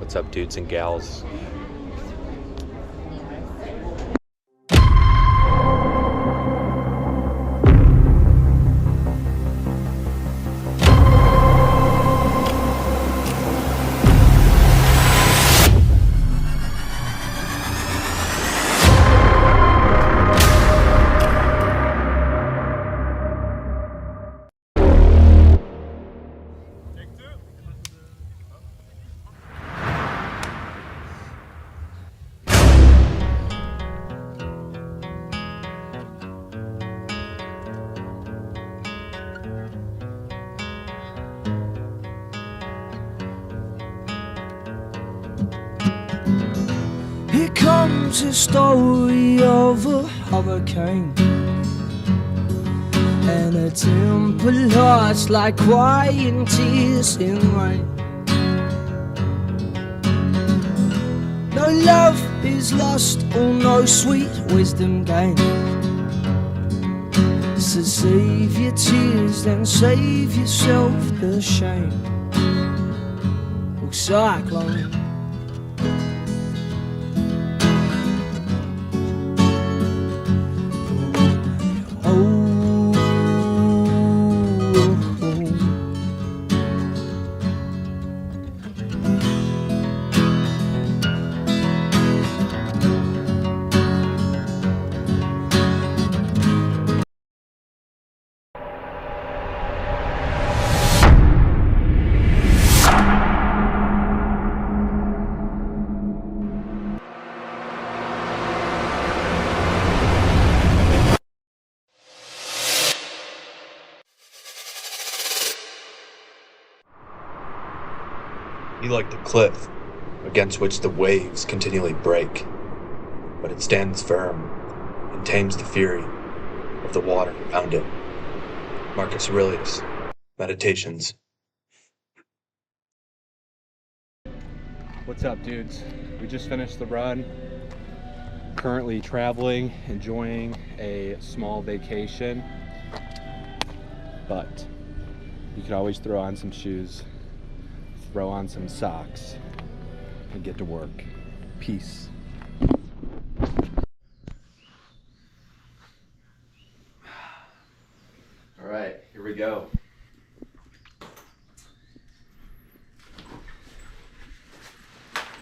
What's up, dudes and gals? Here comes a story of a hurricane, and a temper lost like quiet tears in rain. No love is lost, or no sweet wisdom gained. So save your tears, then save yourself the shame. Oh, Cyclone. Be like the cliff against which the waves continually break, but it stands firm and tames the fury of the water around it. Marcus Aurelius, Meditations. What's up, dudes? We just finished the run. Currently traveling, enjoying a small vacation, but you could always throw on some shoes, throw on some socks, and get to work. Peace. All right, here we go.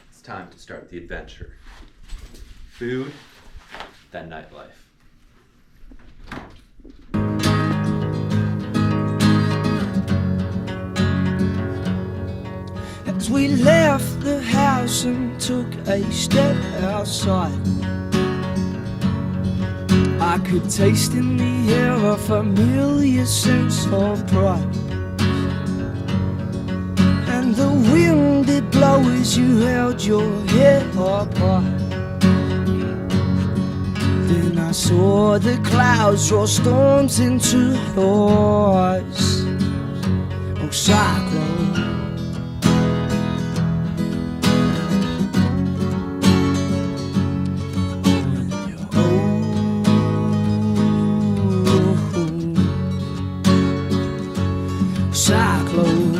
It's time to start the adventure. Food, then nightlife. As we left the house and took a step outside, I could taste in the air a familiar sense of pride. And the wind did blow as you held your head up high. Then I saw the clouds draw storms into your eyes. Oh, Cyclone. Cyclone.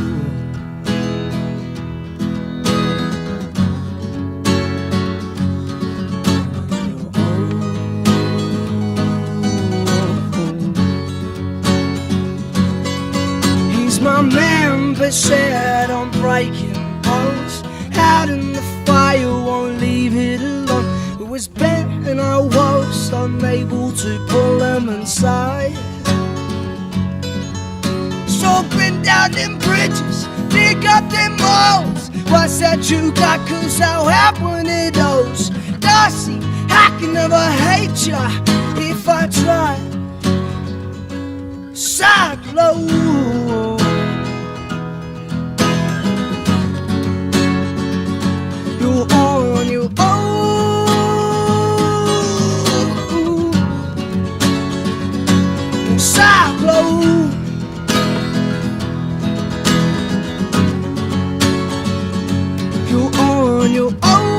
He's my man, but said I'm breaking bones. Out in the fire, won't leave it alone. It was bent and I was unable to pull him inside. So bend down them bridges, dig up them walls. What's that you got? Cause how happen it those? Darcy, I can never hate ya if I try. Cyclone. You're on your own. Cyclone. You're on your own.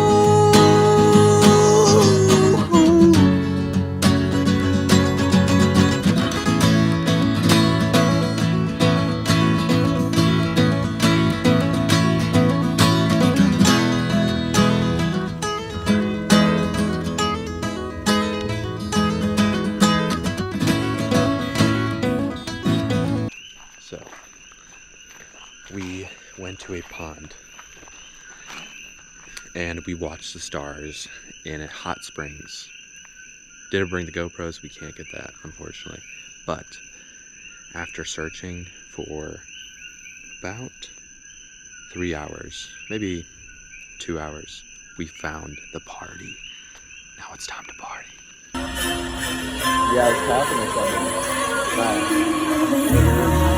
a pond. And we watched the stars in hot springs. Didn't bring the GoPros, we can't get that, unfortunately. But after searching for about 3 hours, maybe 2 hours, we found the party. Now it's time to party. Yeah, I was talking to someone.